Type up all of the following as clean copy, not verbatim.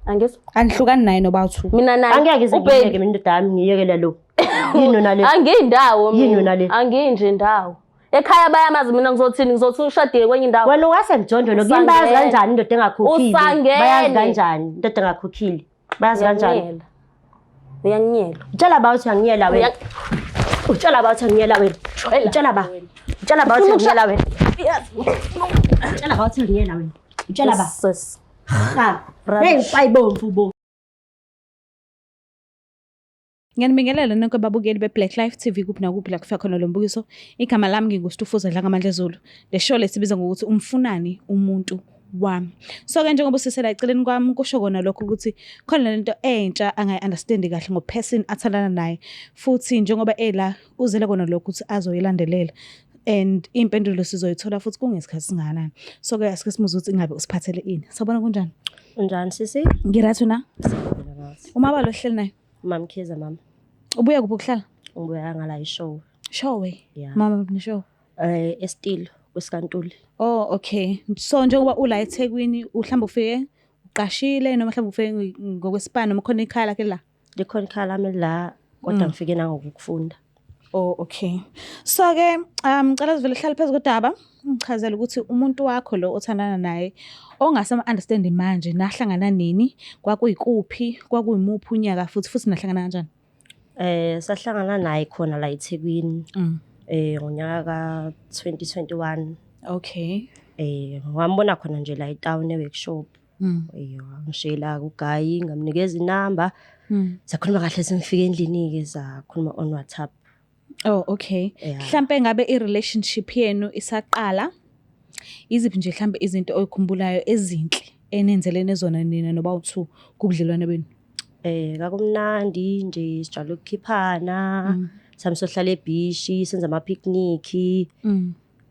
Angizwa. Anihlukani naye noba-2. Mina naye. Angeke ize ngiyeke mina indoda yami ngiyekela lo. Yini nale? Angiyindawo mina. Yini nale? Anginje indawo. Ekhaya bayamazi mina ngizothini ngizothi ushadile kwenye indawo. Wena ungasemjondolo kimi bayazi kanjani indoda engakhokhile? Bayazi kanjani indoda engakhokhile? Bayazi kanjani? Uyangiyela. Utshela about angiyela wena. Utshela about angiyela wena. Utshela ba. Utshela about angiyela wena. Utshela about angiyela wena. Utshela ba. Sis. Ha. Hey, bayibomvu bo. Ngiyanibingelela nonke ababukeli be-Black Life TV kuphi nakuphi la kufika khona lo mbukiso. Igama lami nginguStufuza Dlangamandla Zulu. Le show lesibiza ngokuthi umfunani umuntu wami. So-ke njengoba sisela eceleni kwami kusho kona lokho ukuthi khona lento entsha angayi-understandi kahle ngo-person athandana naye. Futhi njengoba ela uzele kona lokho ukuthi azoyilandelela. And impendulo sizoyithola futhi kungesikhathi singakanani. So-ke asike simuze ukuthi ingabe usiphathele ini. Sawubona kunjani? Unjani sisi? Ngirathi na? Umaba lo hleli naye. Mamkhiza mama. Ubuya kuphi ukuhlala? Ngibuya ngala ishow. Show we. Yeah. Mama nishow. Estilo wesikantuli. Oh okay. So njengoba ula eThekwini uhlamba ufike uqashile noma mhlawumbe ufike ngokwesipano noma khona ikhaya lakhe la? Likhona ikhaya lami la kodwa ngifike nangokufunda. Oh okay. So ke ngicela sivele hlala phezulu kodaba ngichazela ukuthi umuntu wakho lo othandana naye ongasema understand manje nahlangana nini kwakuyikuphi kwakuyimuphi unyaka futhi nahlangana kanjani? Sahlangana naye khona la eThekwini. Ngonyaka ka 2021. Okay. Ngambona khona nje la eTown eworkshop. Ngishela kuGayi ngamnikeza inamba. Sakhuluma kahle sengifike endlini ke sakhuluma on WhatsApp. Oh okay. Mhlambe ngabe i-relationship yenu isaqala iziphi nje mhlambe izinto oyikhumbulayo ezinhle enenzelene zona nina noba-2 kubudlelwane benu? Kakumnandi nje sijwayele ukukhiphana. Samsohlala eBhishi senza ama-picnic.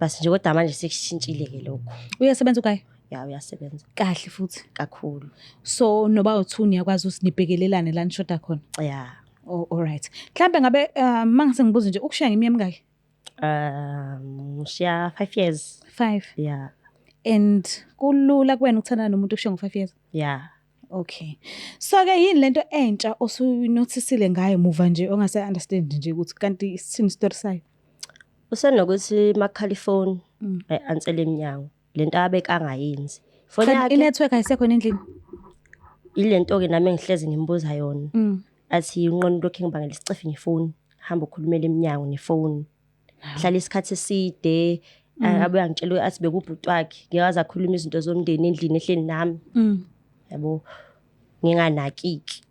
Basi nje kodwa manje sekushintshile ke lokho. Uyasebenza uGayi? Ya uyasebenza. Kahle futhi Kakhulu. So noba-2 niyakwazi ukuthi nibhekelelane la nishoda khona? Yeah. Oh alright. Mhlambe ngabe mangise ngibuze nje ukushiya ngimi emingaki? Ngishiya 5 years. 5. Yeah. And kulula kuwena ukuthandana nomuntu okushiya ngo5 years? Yeah. Okay. So ke yini lento entsha osuyinotisile ngayo muva nje ongase understand nje ukuthi kanti isithini story sayo? Usenokuthi makhala ifone ansele eminyango. Lento abeka angayenzi. Foni yakhe inetwork ayisekho endlini. Ilento ke nami ngihlezi ngimbuza yona. Athi unqondo lokho ngibangela isicefe ngefoni. Hamba ukhulumela eminyango nefoni. Hlala isikhathi eside. Abuye angitshela athi bekubhuti wakhe. Ngiyakaza akhuluma izinto zomndeni endlini ehleni nami. Yabo nginganakiki.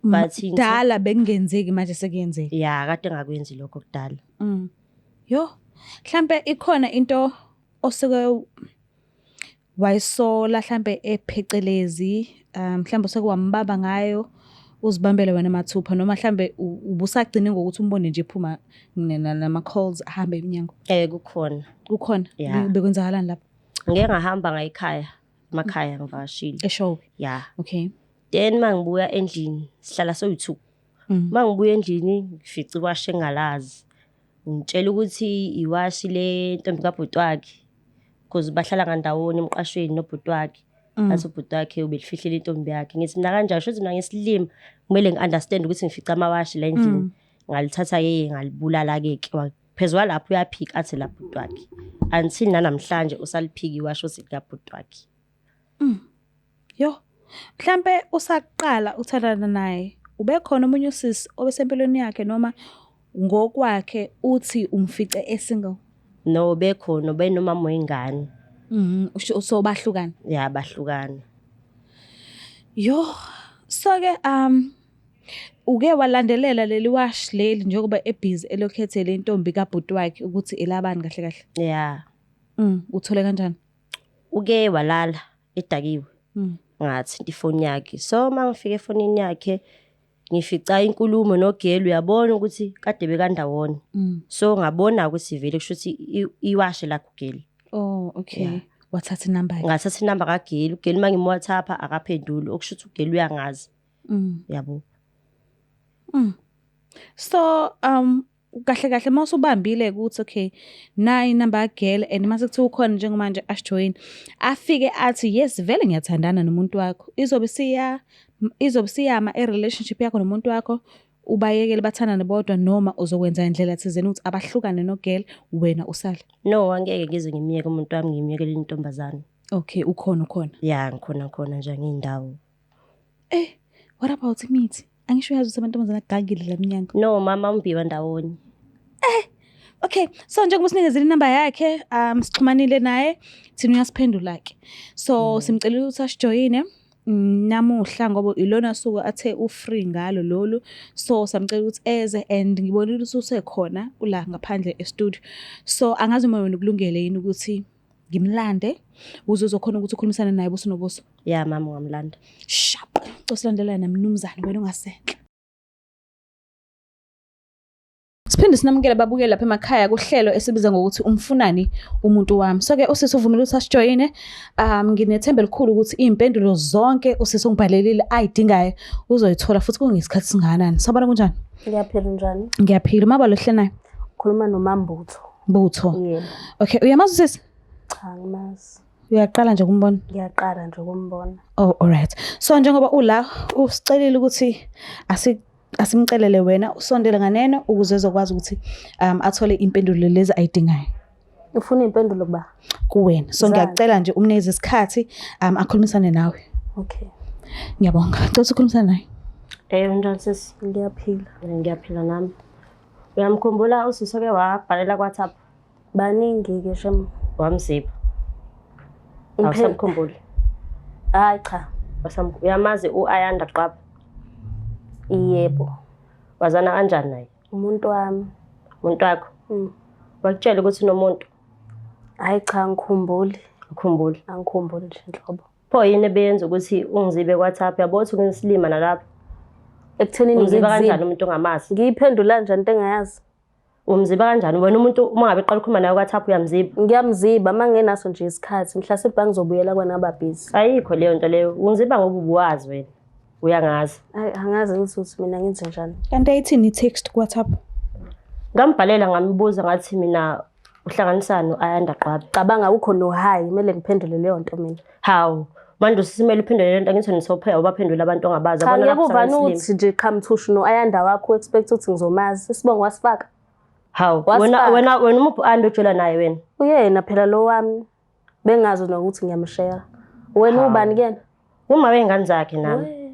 Bathi dala bekungenzeki manje sekuyenzeka. Yeah, kade ngakwenzi lokho kudala. Yo, mhlambe ikhona into osuke wayisola mhlambe ephecelezi mhlambe sekuwambaba ngayo uzibambele wena mathupha noma mhlambe ubusagcine ngokuthi umbone nje ephuma nama calls ahambe eminyango? Kukhona. Kukhona. Bekwenzakalani lapho? Ngeke ngahamba ngayikhaya. Emakhaya ngivashile. Eshowe? Yeah. Okay. Then mangibuya endlini sihlala soyi2. Mangibuya endlini ngifica iwashi engalazi. Ngitshela ukuthi iwashi le ntombi kabhuti wakhe because bahlala ngandawoni emqashweni nobhuti wakhe. Athi ubhuti wakhe ubelifihlela intombi yakhe. Ngithi mina kanjani shothi mina ngesilimi kumele ngiunderstand ukuthi ngifica amawashi la endlini. Ngalithatha ke ngalibulala ke phezulu lapho uyaphika athi la bhuti wakhe. Until namhlanje usaliphika iwashi osika bhuti wakhe. Yo, mhlambe usaqala uthandana naye ubekhona umunye usisi obesempilweni yakhe noma ngokwakhe uthi umfice esingle? No, bekhona benomama wengane. So bahlukana? Yeah, bahlukana. Yo, so ke uke walandelela leli wash leli njengoba ebhizi elokhethe le ntombi kabhuti wakhe ukuthi elabani kahle kahle? Yeah. Uthole kanjani? Uke walala edakiwe. Ngathinta ifoni yakhe. So mangifika efonini yakhe ngifica inkulumo noGeli uyabona ukuthi kade bekandawona. So ngabona ukuthi vele kusho ukuthi iwashe la kuGeli. Oh okay. Wathatha inamba yakhe? Ngathatha inamba kaGeli. uGeli mangim WhatsApp akaphenduli okusho ukuthi uGeli uyangazi. Yabo. So kahle kahle mawusubambile ukuthi okay nayi inamba yakegirl and mase kuthiwa ukhona njengomanje asijoin afike athi yes vele ngiyathandana nomuntu wakho izobe siyama relationship yakho nomuntu wakho ubayekele bathandane bodwa noma uzokwenza indlela thizeni ukuthi abahlukane nogirl wena usale. No, angeke ngize ngimiyeke umuntu wami ngimiyekele intombazane. Okay, ukhona. Ya, ngikhona nje ngiyindawo. What about imithi? Angisho yazi ukuthi amantombazane agagile la mnyango. No, mama umbiwa ndawoni. Okay, so njengoba sinikezile inamba yakhe, sixhumanile naye, thina uyasiphendula ke. So simcelela ukuthi asijoyine namuhla ngoba ilona suku athe ufree ngalo lolu. So samcela ukuthi eze and ngibonile ukuthi usekhona ula ngaphandle e-studio. So angazi uma wena ukulungele yini ukuthi ngimlande uzokhona ukuthi ukhulumisane naye buso nobuso. Ya mama ngamlanda. Shap, usilandela namnumzane wena ungasenhle. Siphinde sinamukele babukele lapha emakhaya kuhlelo esibiza ngokuthi umfunani umuntu wami. So ke usisi uvumile ukuthi asijoyine. Nginethemba elikhulu ukuthi impendulo zonke usisi ungibhalelile ayidingayo uzoyithola futhi kungesikhathi singakanani. Sabona kunjani? Ngiyaphila njani? Ngiyaphila. Maba lohle naye. Khuluma noMambutho. Butho. Yebo. Okay, uyamazi usisi? Cha ngimazi. Uyaqala nje ukumbona? Ngiyaqala nje ukumbona. Oh, alright. So njengoba ula usicelile ukuthi asimcelele wena usondele nganeno ukuze ezokwazi ukuthi athole impendulo lezi ayidingayo. Ufuna impendulo kuba kuwena. So ngiyacela nje umnikeze isikhathi akhulumisane nawe. Okay. Ngiyabonga. Ngicela ukukhulumisana naye. Njani sisi? Ngiyaphila nami. Uyamkhumbula usisi ke wabhalela kwaThapha? Baningi ke shem. Wamzipha. Awusamkhumbuli? Hayi cha. Uyamazi uAyanda Qwaba? Yebo. Wazana kanjani naye? Umuntu wami. Umuntu wakho? Wakutshela ukuthi unomuntu? Hayi cha ngikhumbuli. Ukhumbuli? Angikhumbuli nje inhlobo. Pho yini ebenza ukuthi ungizibe kwaThapha? Yabo uthi ungisilima nalapha. Ekuthenini ungiziba kanjani umuntu ongamazi? Ngiyiphendula kanjani into engayazi? Umziba kanjani? Wena umuntu uma ngabe eqala ukukhuluma naye kwaThapha uyamziba? Ngiyamziba mangenaso nje isikhathi mhlase ibhangi zobuyela kwana babhizi. Ayikho leyo nto leyo. Ungiziba ngoba ubuwazi wena. Uyangazi. Hayi angazi ukuthi mina ngenze njani. Kanti ayithini text kwaThapha? Ngambhalela ngamibuza ngathi mina uhlanganisana noAyanda Qwaba. Cabanga ukho no hi kumele ngiphendule leyo nto mina. Hawu. Manje usisimele uphendule le nto ngithi nisophela ubaphendula abantu ongabazi abona lapha uvana uthi nje qhamthushu noAyanda wakho expect ukuthi ngizomazi isibongo wasifaka. Hawu wena umuphi uAyanda otshela naye wena? Uyena phela lo wami bengazi nokuthi ngiyamshare. Wena ubani kena? Uma wengane zakhe nami.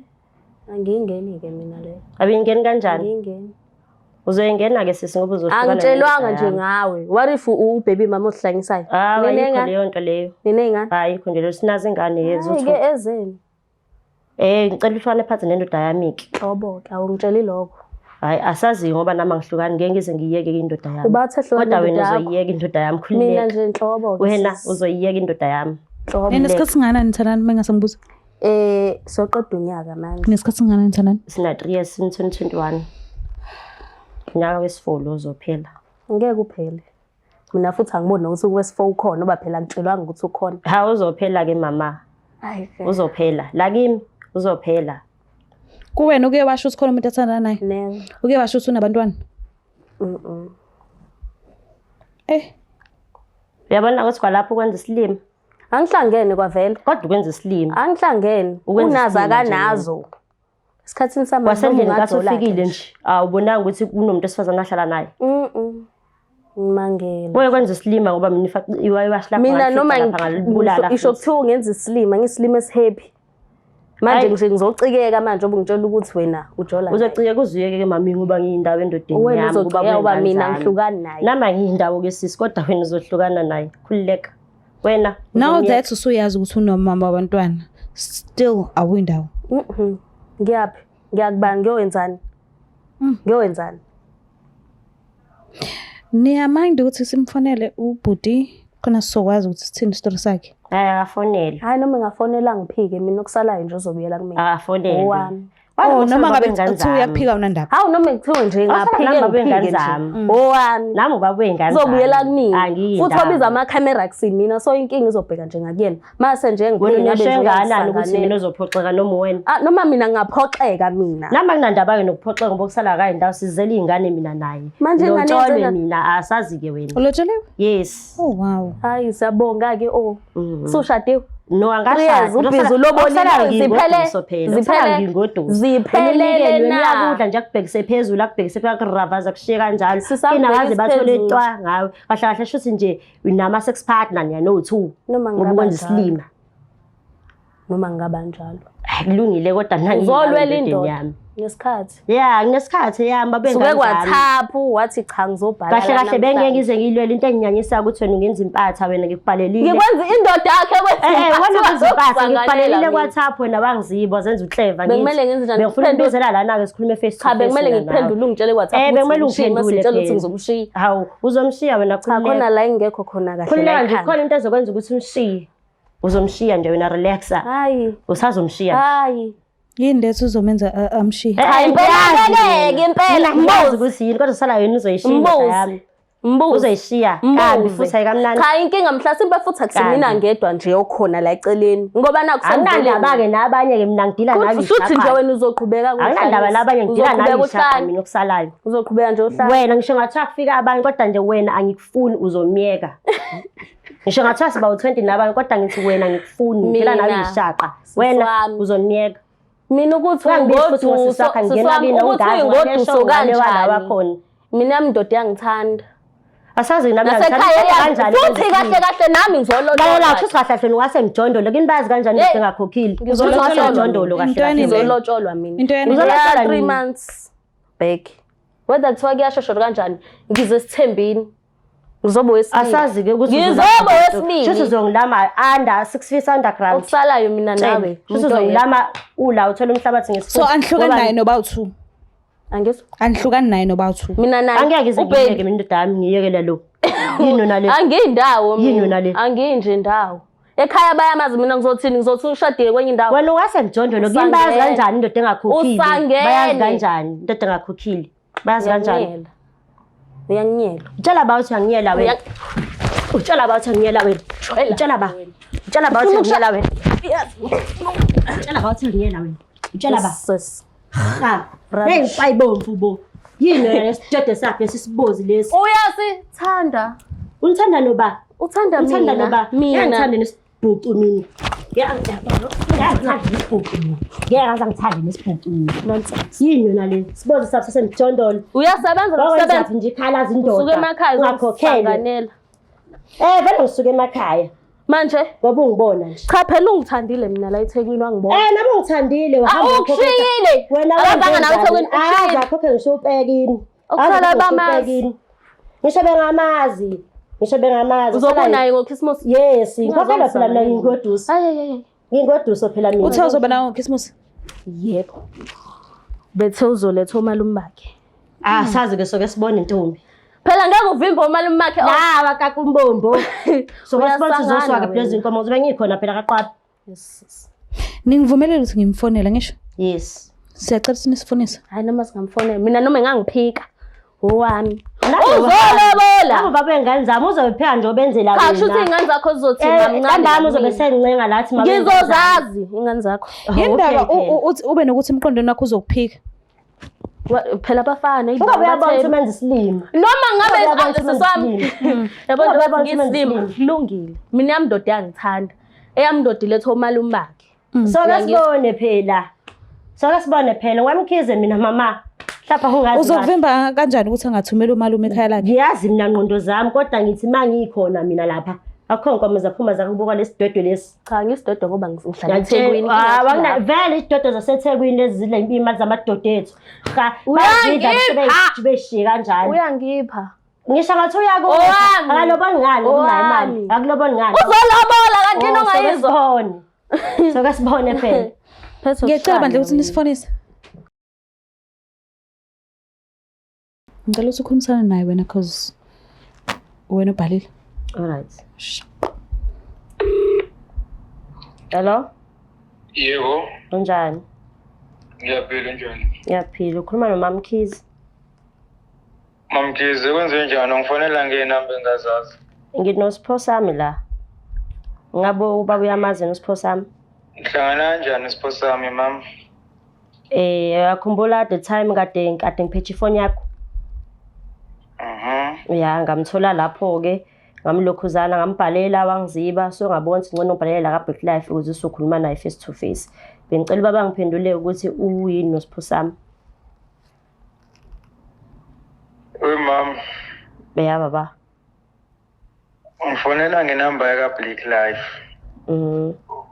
Angingeni ke mina le. Abingeni kanjani? Angingeni. Uzoyingena ke sisi ngoba uzohlukana. Angitshelwanga nje ngawe. What if ubaby mama ohlangisayo? Ayikho leyo nto leyo. Ninengane? Hayi khona nje sinazi ingane yezwe uthu. Ke ezeni. Ngicela uhlwane phansi nendoda yami ke. Xobo ke awungitsheli lokho. Hayi asazi ngoba nami ngihlukani ngeke ngize ngiyeke indoda yami. Ubathe hlukana kodwa wena uzoyiyeka indoda yami khulileka. Mina nje inhlobo ke. Wena uzoyiyeka indoda yami. Xobo. Nesikhathi singana nithandana mengase ngibuza? Soqeda unyaka manje. Nesikhathi singana nithandana? Sina 3 years in 2021. Nyaka wesifolo uzophela. Ngeke uphele. Mina futhi angiboni ukuthi wesifo ukhona oba phela ngitshelwanga ukuthi ukhona. Ha uzophela ke mama. Hayi ke. Uzophela. La kimi uzophela. Kuwena uke washo ukuthi khona umuntu athandana naye? Ne. Uke washo ukuthi unabantwana? Uyabona ukuthi kwalapho ukwenza isilimo? Angihlangene kwavela. Kodwa ukwenza isilimo. Angihlangene. Unaza kanazo. Isikhathini samanje ngathi ufikile nje. Awubonanga ukuthi kunomuntu esifazana ahlala naye. Mangela. Woye kwenza isilima ngoba mina iwahlapha mina noma isho kuthiwa ngenza isilima ngisilima esihappy. Manje nje ngizocikeka manje obungitshela ukuthi wena ujola. Uzocikeka uzuyeke ke mami ngoba ngiyindawo endodeni yami ngoba mina ngihlukana naye. Nama ngiyindawo ke sisi kodwa wena uzohlukana naye. Khulileka. Wena now that usuyazi ukuthi unomama wabantwana still awindawo. Ngiyaphi? Ngiyakubanga ngiyowenzani? Ngiyowenzani? Niyamind ukuthi simfonele ubhuti khona sizokwazi ukuthi sithini story sakhe. Hayi akafonele. Hayi noma ngafonela ngiphike mina okusalayo nje uzobuyela kumina. Akafonele. Owami. Oh noma ngabe kuthiwa uyakuphika unandaba. Hawu noma kuthiwa nje ngaphike ngengane zami. owami Nami ubaba wengane. uzobuyela kumina Angiyindaba. futhi wabiza ama-camera kusimina so inkinga izobheka nje ngakuyena mase nje Wena ngiphinde uneshengana ukuthi mina uzophoxeka noma wena. noma mina ngaphoxeka mina Nami kunandaba-ke nokuphoxeka ngoba kusala kayi ndawo sizele iy'ngane mina naye. Manje ingane Lotshole yenzeni? mina asazi-ke wena. Ulotsholwe? Yes. Oh wow. hayi siyabonga-ke sushadiwe No 3 years ubhizi ziphelele na uyakudla nje akubhekise phezulu akubhekise akuravaza kushiye kanjalo Sisabhekise kinakaze bathole phezulu. twa ngawe kahle kahle shuthi nje unama-sex partner niyanothu Noma ngoba ngingaba ukwenza njalo. isilima noma ngingaba njalo kulungile kodwa uzolwela indoda ngesikhathi ya kunesikhathi yami suke kwathaphu wathi cha ngizobhala kahle kahle bengeke ngize ngilwele into enginyanyisayo ukuthi wena ungenza impatha wena ngikubhalelile ngikwenza indoda yakhe wena ungenza impatha ngikubhalelile kwathaphu wena bangizibo zenza uclever bekumele ngenze njani bengifuna ukubizela lana-ke sikhulume face to cha face bekumele mina ngikuphendule ungitshele kwathaphu bekumele ukuthi ungiphendule ngitshela ukuthi phela. ngizomshiya hawu uzomshiya wena cha khona la engekho khona kahle khululeka la nje ekhanda khona into ezokwenza ukuthi umshiye uzomshiya nje wena relaxa hayi usazomshiya hayi Yini lethi uzomenza amshiye? Hayi impela ngiyazi ukuthi yini kodwa sala wena uzoyishiya indoda yami uzoyishiya kambi futhi ayikamnandi cha inkinga mhlasimpe futhi akusimina ngedwa nje okhona la eceleni ngoba anginandaba-ke nabanye-ke mina ngidila futhi nje wena uzoqhubeka anginandaba nabanye ngidila nalishaka mina okusalayo uzoqhubeka nje uhlala wena ngisho ngathiwa kufika abanye kodwa nje wena angikufuni uzomyeka ngisho ngathiwa siba u-20 nabanye kodwa ngithi wena ngikufuni ngidila nawe ishaqa wena uzomyeka mina ukuthi uyingoduso kanjani mina indoda yangithanda asazi nasekhaya futhi kahle kahle nami ngizololola futhi kahle kahle ungasemjondolo kini bayazi kanjani ukuthi engakhokhile ngizolojondolo kahle ngizolotsholwa mina Into yani ngizolotsholwa 3 months back whether kuthiwa kuyashesha kanjani ngize sithembini ngizobe wesibili asazi-ke ukuthi ngizobe wesibili futhi uzongilama under 6 feet underground okusalayo mina nawe futhi uzongilama ula uthole umhlabathi So anihlukani naye noba u2. angizwa Anihlukani naye noba u2. mina naye angeke ngize ngiyeke mina indoda yami ngiyekele lo yini nale angiyindawo Yini mina nale? angiyinje indawo ekhaya bayamazi mina ngizothini ngizothi ushadile kwenye indawo wena ungasemjondolo kini bayazi kanjani indoda engakhokhile Usangene. bayazi kanjani indoda engakhokhile bayazi kanjani uyangiyela utshela about angiyela wena utshela about angiyela wena utshela ba utshela about angiyela wena utshela about angiyela wena utshela ba sis hey bayibomvu bo yini wena lesitode sakhe sisibozi lesi uyasithanda unithanda noba uthanda uthanda mina noba ngiyangithanda nesibhucu mina ngiyangithanda nesibhucu mina ngiyangithanda nesibhucu mina nonsense yini yona le sibozi sakhe sasemjondolo uyasebenza bawenza nokusebenza nje ikhalaza indoda usuke emakhaya ungakhokhele uzongisanganela vele ngisuke emakhaya manje ngoba ungibona nje cha phela ungithandile mina la eThekwini wangibona nami ungithandile ukushiyile wena abazanga nawe eThekwini azi akhokhe ngisho upekini Okusala bamazi. ngisho bengamazi uzoba naye ngoChristmas yes ngikhokhela phela mina ngingoduso ngingoduso phela mina Uthe uzoba nawo ngoChristmas? yebo bethe uzoletha umalume bakhe sazi-ke soke sibone intombi phela ngeke uvimbe umalume bakhe nawa kakumbombo soke sibone Uyasangana sizoswaka wena. phela inkomo zobe ngikhona phela kaqwapha Ningivumelele ukuthi ngimfonela ngisho. yes Siyacela sinisifonisa. hayi noma singamfonela mina noma engangiphika owami Nabo uzolobola baba engane zami uzobepheka nje obenzela cha shuthi ingane zakho zizothi mamncane ngami uzobe sengincenga lathi ngizozazi ingane zakho Yindaba ube nokuthi emqondweni wakho uzokuphika. phela abafana ungabe uyabona ukuthi umenza isilimo noma ngabe Uyabona ukuthi sisami Uyabona yabona ukuthi ngisilima kulungile mina yami ndoda yangithanda eyami ndoda iletha umalume bakhe soke sibone phela wamkhize mina mama hlapha ungazi Uzokuvimba kanjani ukuthi angathumela umalume ekhaya lakhe? ngiyazi mina ngqondo zami kodwa ngithi mangikhona mina lapha akho nkomo zaphuma zakubuka lesidwedwe lesi cha ngisidodo ngoba ngihlala eThekwini vele isidwedwe zaseThekwini lezi zidla imali zamadoda ethu beshiye kanjani uyangipha ngisho ngathi akaloboni ngani imali akuloboni ngani uzolobola kanti ongayizwa soke sibone phela Ngiyacela bandle ukuthi nisifonise. Ngicela ukuthi ukhulumisane naye wena cause wena ubhalile. alright hello Yebo, unjani Ngiyaphila njani? Ngiyaphila. Ukhuluma noMama Mkhize. Mama Mkhize kwenze njani? Ngifonela ngenamba engazazi. Nginosipho sami la. Ngabe ubaba uyamazi nosipho sami? Ngihlangana kanjani isipho sami mama? Akhumbula the time kade ngiphethe ifoni yakho. Ya ngamthola lapho ke ngamlokhuzana ngambhalela wangiziba so ngabona ukuthi ngcono ngibhalele la ka Black Life ukuze usokhuluma naye face to face. Bengicela ubaba ngiphendule ukuthi uyini nosipho sami. Mama. Ya baba. Ngifonela ngenamba ya ka Black Life.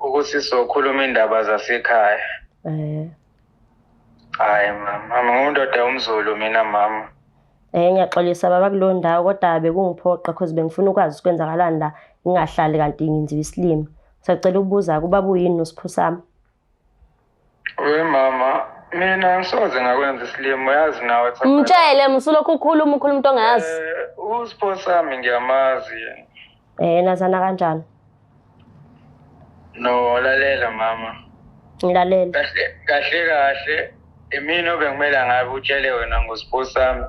Ukuthi sizokhuluma indaba zasekhaya. Hayi mama, ngindoda umZulu mina mama. Ngiyaxolisa baba kulo ndawo kodwa bekungiphoqa because bengifuna ukwazi ukwenzakalani la ngingahlali kanti ngenziwa isilimo. Sacela ukubuza kubaba uyini nosipho sami. Mama, mina ngisoze ngakwenza isilimo yazi nawe cha. Mtshele musulokhu ukhuluma into ongayazi. Usipho sami ngiyamazi. Nazana kanjani? No, lalela mama. Ngilalela. Kahle. Imina obengimela ngabe utshele wena ngosipho sami.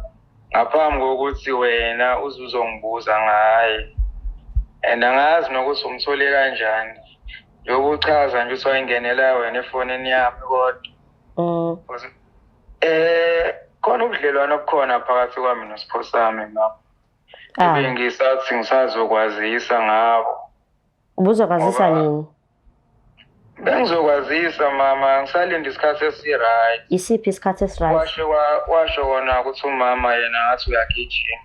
Ngaphambi kokuthi wena uzuzongibuza ngaye. And angazi nokuthi umthole kanjani. Yokuchaza nje usayingenela wena efonini yami kodwa. Khona ubudlelwano obukhona phakathi kwami nosipho sami mama. Bengisathi ngisazokwazisa ngabo. Ubuzokwazisa nini? Bengizokwazisa mama, ngisalinde isikhathi esi-right. Isiphi isikhathi esi-right? Washo kona ukuthi umama yena ngathi uyagijima.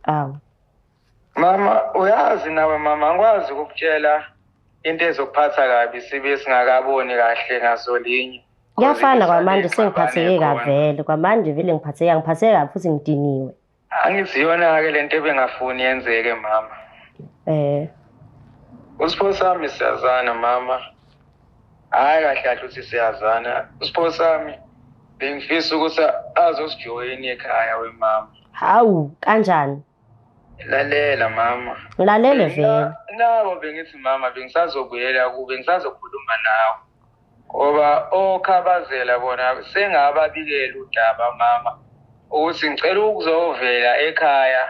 Awu. Mama, uyazi nawe mama, angikwazi ukukutshela into ezokuphatha kabi sibe singakaboni kahle ngasolinye. Kuyafana kwamanje sengiphatheke kavele. Kwamanje vele ngiphatheke kabi futhi ngidiniwe. Angithi yona-ke lento ebengafuni yenzeke mama. Usipho sami siyazana mama. Hayi kahle ukuthi siyazana. Usipho sami bengifisa ukuthi azosijoyina ekhaya wemama. Hawu, kanjani? Lalela mama. Ngilalele vele. Nabo bengithi mama bengisazobuyela kube ngisazokhuluma nawe. Ngoba okhabazela bona sengababikela udaba mama. Ukuthi ngicela ukuzovela ekhaya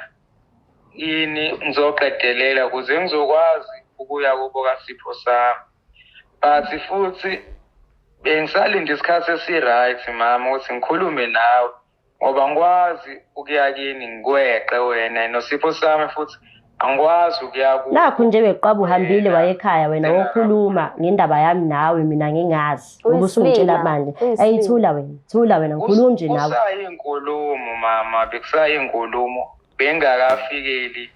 yini ngizoqedelela ukuze ngizokwazi ukuya kubo kaSipho sami. But futhi bengisalinde isikhathi esi-right mama ukuthi ngikhulume nawe ngoba ngikwazi ukuya kini ngikweqe wena noSipho sami futhi angikwazi ukuya kubo. Nakho nje beqaba uhambile waye ekhaya wena wokhuluma ngendaba yami nawe mina ngingazi. Ubusungitshela manje. Ayithula wena ngikhuluma nje nawe. Kusayinkulumo mama, bekusayinkulumo. Bengakafikeli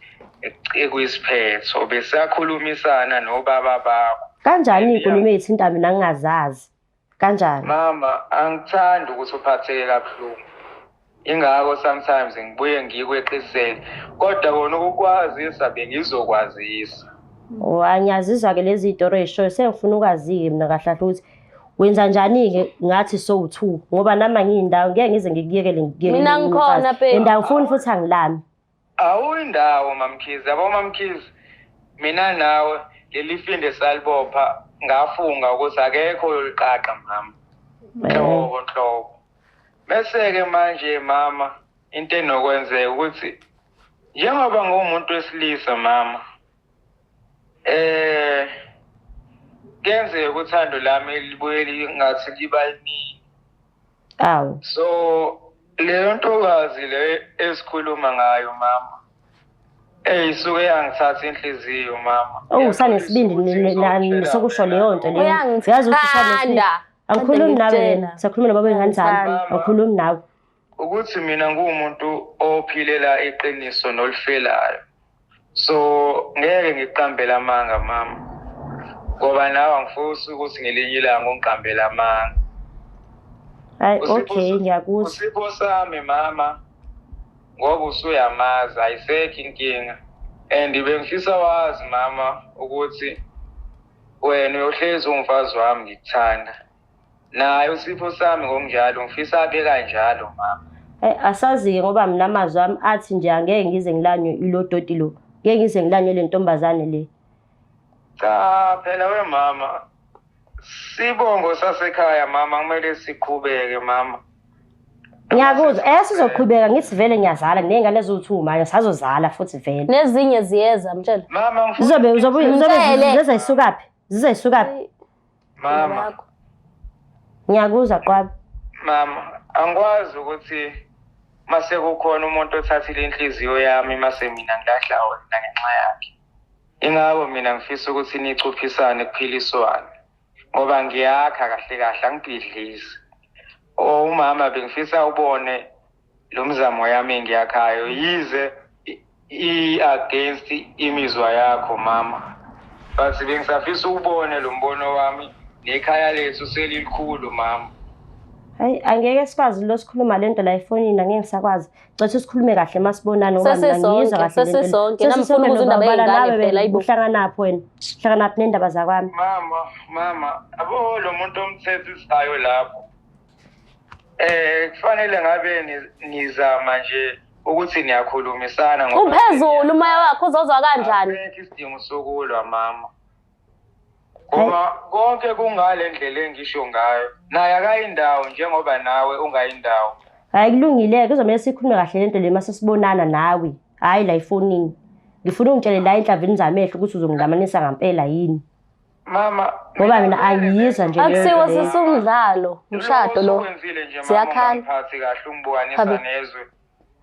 ekuyisiphetho besakhulumisana nobaba bakho. Kanjani inkulumo ezithinta mina ngingazazi? Kanjani? Mama, angithandi ukuthi uphatheke kabuhlungu. Ingakho sometimes ngibuye ngikweqisele kodwa kona ukukwazisa bengizokwazisa. Angiyazizwa ke lezi izitori ezishoyo sengifuna ukwazi-ke mina kahle ukuthi wenza njani-ke ngathi so-2 ngoba nami ngiyindawo ngeke ngize ngikuyekele mina ngikhona and angifuni futhi angilami. Awuyindawo Mamkhize, yabo Mamkhize, mina nawe leli finde salibopha ngafunga ukuthi akekho yoliqaqa mama. Nhlobo. Bese-ke manje mama into enokwenzeka ukuthi njengoba ngumuntu wesilisa mama kenzeka uthando lami libuye lingathi liba liningi. Awu. So leyo ntokazi le esikhuluma ngayo mama isuke yangithatha inhliziyo mama. Usanesibindi sokusho leyo nto leyo. Uyazi ukuthi usanesibindi. Angikhulumi nawe wena. Sakhuluma nababa engane zami. Angikhulumi nawe. Ukuthi mina ngumuntu ophilela iqiniso nolifelayo. So ngeke ngiqambele amanga mama. Ngoba nawe angifuni ukuthi ngelinye ilanga ungiqambele amanga. Hayi okay ngiyakuzwa. Usipho sami mama ngoba usuyamazi ayisekho inkinga. And bengifisa wazi mama ukuthi wena uyohlezi umfazi wami ngikuthanda. Naye uSipho sami ngokunjalo ngifisa abe kanjalo mama. Asazi ngoba mina amazwi ami athi nje angeke ngize ngilanywe ilodoti lo. Ngeke ngize ngilanywe le ntombazane le. Cha phela we mama Sibongo sasekhaya mama kumele siqhubeke mama. Ngiyakuzwa sizoqhubeka ngithi vele ngiyazala nengane eziwu2 manje sazozala futhi vele. Nezinye ziyeza mtshela. Mama Uzobe zizayisukaphi? Zizayisukaphi? Mama. Ngiyakuzwa Qwabe. Mama, angikwazi ukuthi mase kukhona umuntu othathile inhliziyo yami mase mina ngilahla wena ngenxa yakhe. Ingabo mina ngifisa ukuthi nicuphisane kuphiliswane. Ngoba ngiyakha kahle kahle angibhidlisi. Umama bengifisa ubone lo mzamo yami engiyakhayo yize against imizwa yakho mama. But bengisafisa ubone lo mbono wami nekhaya lethu selilikhulu mama. Hayi angeke sikwazi lo sikhuluma lento la efonini angeke ngisakwazi. Cela sikhulume kahle masibonana ngoba mina ngiyizwa kahle lento. Sesisonke namfuna ukuza indaba yengane phela ayibo. Uhlanganaphi wena? Uhlanganaphi nendaba zakwami? Mama, abo lo muntu omthethisayo lapho. Kufanele ngabe nizama nje ukuthi niyakhulumisana ngoba uphezulu umoya wakho uzozwa kanjani? Akekho isidingo sokulwa mama. Ngoba konke kungale ndlela engisho ngayo. Naye akayindawo njengoba nawe ungayindawo. Hayi kulungile kuzomela sikhulume kahle lento le mase sibonana nawe. Hayi la efonini. Ngifuna ungitshele la enhlavini zamehlo ukuthi uzongilamanisa ngempela yini. Mama, ngoba mina angiyizwa nje lento. Akusiwo sisumdlalo, umshado lo. Siyakhala. Ngiphathi kahle ungibukanisa nezwe.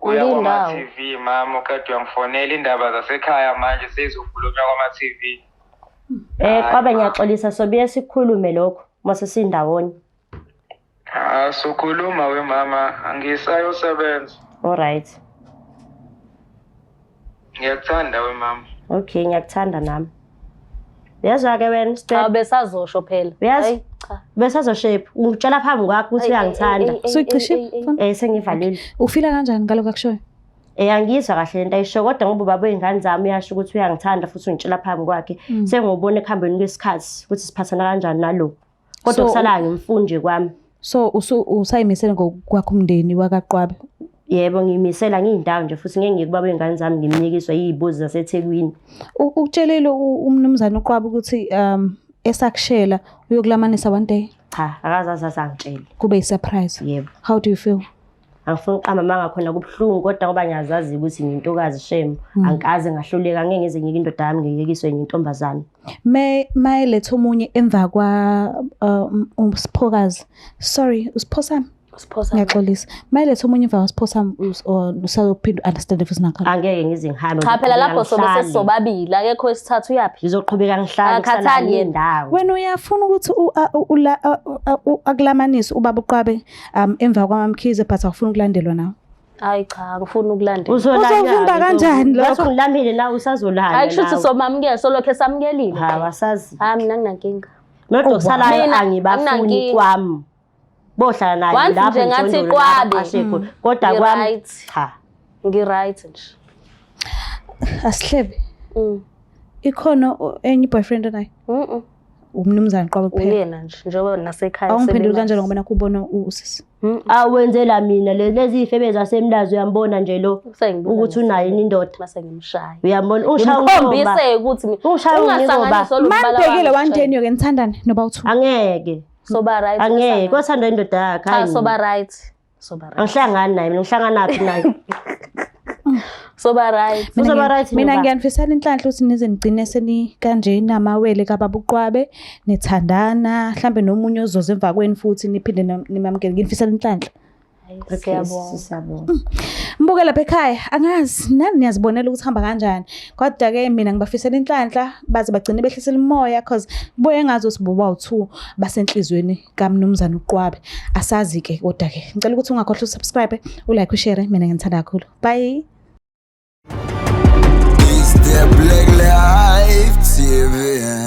Uya kuma TV mama ukade uyangifonela indaba zasekhaya manje sezizokhulunywa kwama TV. Kwabe ngiyaxolisa sobuye sikhulume lokho mase sindawonye. Sokhuluma we mama angisayosebenza. Alright. Ngiyakuthanda we mama. Okay ngiyakuthanda nami. Yazwa ke wena Step. Besazosho phela. Hayi cha. Besazoshape. Ungitshela phambi kwakho ukuthi uyangithanda. Suyicishe? Sengivalile. Ufila kanjani ngaloko akushoyo? Angiyizwa kahle lento ayisho kodwa ngoba baba wengane zami uyasho ukuthi uyangithanda futhi ungitshela phambi kwakhe. Sengibona ekuhambeni kwesikhathi ukuthi siphathana kanjani nalo. Kodwa kusala ngimfuni nje kwami. So usayimisela ngokwakho umndeni wakaQwabe? Yebo ngiyimisela ngiyindawo nje futhi ngeke ngikubaba wengane zami ngimnikiswa yizibuzi zaseThekwini. Ukutshelile umnumzane uQwabe ukuthi esakushela uyokulamanisa one day? Cha akazazi angitshela. Kube yisurprise. Yebo. How do you feel? Angifuni uqamba manga khona kubhlungu kodwa ngoba ngiyazazi ukuthi ngintokazi shame angikaze ngahluleka ngeke ngize ngike indoda yami ngiyekiswe yintombazana. Mayelethe omunye emva kwa uSiphokazi. Sorry uSiphosami. Ngiyaxolisa. Mayelethe omunye emva kwaSiphosami usayophinda understand if sinakho. Angeke ngize ngihambe. Cha phela lapho sobe sesisobabili akekho esithathu uyapi. Ngizoqhubeka ngihlale kusala indawo. Wena uyafuna ukuthi akulamanise ubaba uQwabe emva kwaMamkhize but awufuna ukulandelwa nawe? Hayi cha ngifuna ukulandela. Uzovimba kanjani lokho? Wathi ngilamile nawe usazolala. Hayi kusho somamukela solokho esamukelile. Ha wasazi. Mina nginankinga. Nodwa kusalayo angibafuni kwami. Bohlala naye lapho nje ngathi Qwabe. Kodwa kwami cha. Ngiright nje. Asihlebe. Ikhona enye boyfriend naye? Umnumzane Qwabe kuphela. Uyena nje njengoba nasekhaya awungiphendula kanjalo ngoba nakubona usisi. Awenzela mina lezi ifebe zasemlazo uyambona nje lo ukuthi unayo indoda mase ngimshaya. Uyambona ungishaya ngikhombise ukuthi ungasanganisa mandekile one day niyoke nithandane noba u2. Angeke. Soba right. Angeke kothanda indoda yakhe hayi. Soba right. Soba right. Angihlangani naye mina ngihlangana naphi naye. Soba right. Mina ngiyanifisela inhlanhla ukuthi nize nigcine seni kanjeni amawele kababa uQwabe nithandana mhlambe nomunye ozoze emva kweni futhi niphinde nimamukele ngifisela inhlanhla. Siyabonga. Mbuke lapha ekhaya angazi nani niyazibonela ukuthi hamba kanjani kodwa ke mina ngibafisela inhlanhla baze bagcine behlisela umoya cause kubuye ngazi ukuthi boba u2 basenhlizweni kaMnumzane uQwabe asazi ke kodwa ke ngicela ukuthi ungakhohlwa usubscribe ulike ushare mina ngithanda kakhulu bye. It's the Black Life TV.